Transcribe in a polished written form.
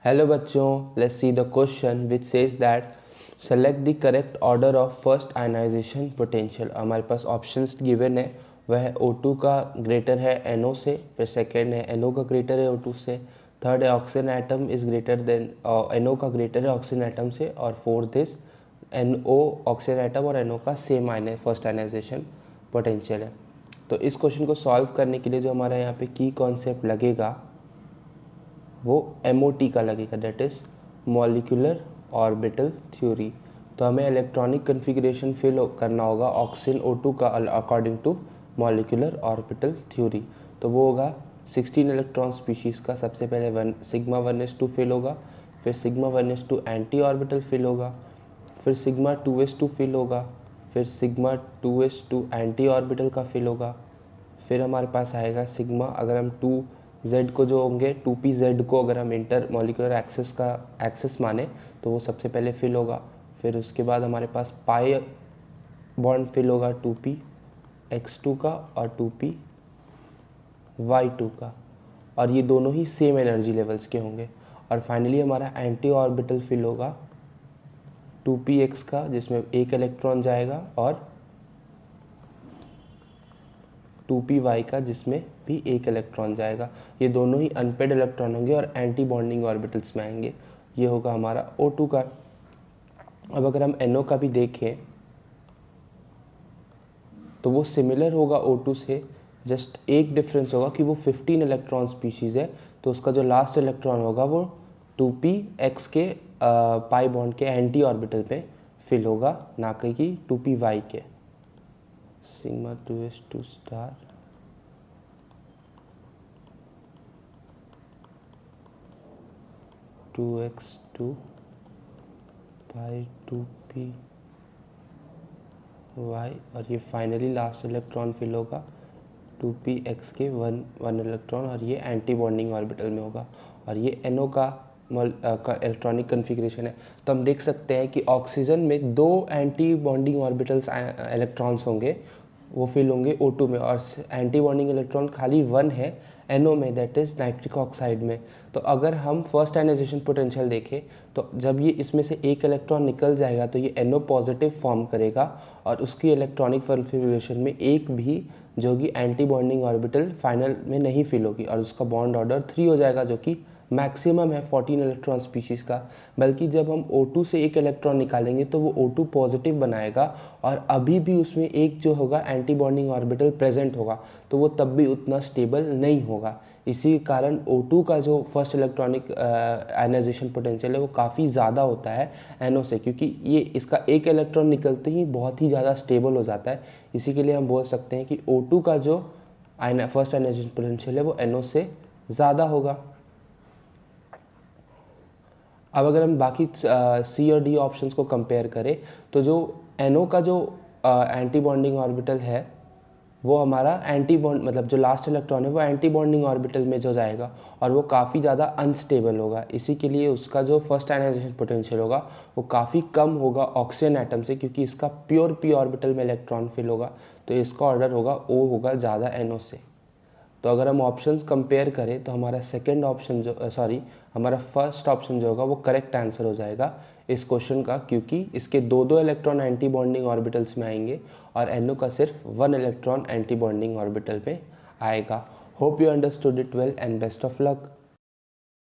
Hello बच्चों, let's see the question which says that select the correct order of first ionization potential. हमारे पास options given है, वह है O2 का ग्रेटर है NO से, फिर सेकेंड है NO का ग्रेटर है O2 से, थर्ड है oxygen atom is greater than NO का ग्रेटर है ऑक्सीजन एटम से, और fourth is NO oxygen atom और NO का same ion first ionization potential है। तो इस क्वेश्चन को सॉल्व करने के लिए जो हमारा यहाँ पे की कॉन्सेप्ट लगेगा वो MOT का लगेगा, that is molecular orbital theory. तो हमें इलेक्ट्रॉनिक कन्फिग्रेशन फिल करना होगा ऑक्सीजन O2 का according to molecular orbital theory. तो वो होगा 16 इलेक्ट्रॉन स्पीशीज़ का। सबसे पहले सिग्मा 1s2 फिल होगा, फिर sigma 1s2 anti orbital fill होगा, फिर सिग्मा 2s2 फिल होगा, फिर सिग्मा 2s2 एंटी ऑर्बिटल का फिल होगा, फिर हमारे पास आएगा सिग्मा, अगर हम 2z को जो होंगे 2pz को अगर हम इंटर मॉलिक्यूलर एक्सेस का एक्सेस माने तो वो सबसे पहले फिल होगा। फिर उसके बाद हमारे पास पाई बॉन्ड फिल होगा 2px2 का और 2py2 का, और ये दोनों ही सेम एनर्जी लेवल्स के होंगे। और फाइनली हमारा एंटी ऑर्बिटल फिल होगा 2px का, जिसमें एक इलेक्ट्रॉन जाएगा, और 2py का, जिसमें भी एक इलेक्ट्रॉन जाएगा। ये दोनों ही अनपेड इलेक्ट्रॉन होंगे और एंटी बॉन्डिंग ऑर्बिटल्स में आएंगे। ये होगा हमारा O2 का। अब अगर हम NO का भी देखें तो वो सिमिलर होगा O2 से, जस्ट एक डिफरेंस होगा कि वो 15 इलेक्ट्रॉन स्पीशीज़ है, तो उसका जो लास्ट इलेक्ट्रॉन होगा वो 2px के पाई बॉन्ड के एंटी ऑर्बिटल पे फिल होगा, ना कि 2py के। Sigma 2s2 star two x two by 2py, और ये फाइनली लास्ट इलेक्ट्रॉन फिल होगा 2px के वन इलेक्ट्रॉन, और ये एंटी बॉन्डिंग ऑर्बिटल में होगा। और ये NO का इलेक्ट्रॉनिक कन्फिग्रेशन है। तो हम देख सकते हैं कि ऑक्सीजन में 2 एंटी बॉन्डिंग ऑर्बिटल्स इलेक्ट्रॉन्स होंगे, वो फिल होंगे O2 में, और एंटी बॉन्डिंग इलेक्ट्रॉन खाली 1 है NO में, दैट इज़ नाइट्रिक ऑक्साइड में। तो अगर हम फर्स्ट आयनाइजेशन पोटेंशियल देखें तो जब ये इसमें से एक इलेक्ट्रॉन निकल जाएगा तो ये NO पॉजिटिव फॉर्म करेगा, और उसकी इलेक्ट्रॉनिक कन्फिग्रेशन में एक भी जो कि एंटी बॉन्डिंग ऑर्बिटल फाइनल में नहीं फिल होगी, और उसका बॉन्ड ऑर्डर 3 हो जाएगा, जो कि मैक्सिमम है 14 इलेक्ट्रॉन स्पीशीज़ का। बल्कि जब हम O2 से एक इलेक्ट्रॉन निकालेंगे तो वो O2 पॉजिटिव बनाएगा, और अभी भी उसमें एक जो होगा एंटी बॉन्डिंग ऑर्बिटल प्रेजेंट होगा, तो वो तब भी उतना स्टेबल नहीं होगा। इसी कारण O2 का जो फर्स्ट इलेक्ट्रॉनिक आयनाइजेशन पोटेंशियल है वो काफ़ी ज़्यादा होता है NO से, क्योंकि ये इसका एक इलेक्ट्रॉन निकलते ही बहुत ही ज़्यादा स्टेबल हो जाता है। इसी के लिए हम बोल सकते हैं कि O2 का जो फर्स्ट आयनाइजेशन पोटेंशियल है वो NO से ज़्यादा होगा। अब अगर हम बाकी C और D ऑप्शंस को कंपेयर करें तो जो NO का जो एंटी बॉन्डिंग ऑर्बिटल है वो हमारा एंटी बॉन्ड, मतलब जो लास्ट इलेक्ट्रॉन है वो एंटी बॉन्डिंग ऑर्बिटल में जो जाएगा, और वो काफ़ी ज़्यादा अनस्टेबल होगा। इसी के लिए उसका जो फर्स्ट आयनाइजेशन पोटेंशियल होगा वो काफ़ी कम होगा ऑक्सीजन एटम से, क्योंकि इसका प्योर p ऑर्बिटल में इलेक्ट्रॉन फिल होगा, तो इसका ऑर्डर होगा O होगा ज़्यादा NO से। तो अगर हम ऑप्शंस कंपेयर करें तो हमारा सेकंड ऑप्शन हमारा फर्स्ट ऑप्शन जो होगा वो करेक्ट आंसर हो जाएगा इस क्वेश्चन का, क्योंकि इसके दो इलेक्ट्रॉन एंटी बॉन्डिंग ऑर्बिटल्स में आएंगे और NO का सिर्फ 1 इलेक्ट्रॉन एंटी बॉन्डिंग ऑर्बिटल पे आएगा। Hope you understood it well and best of luck.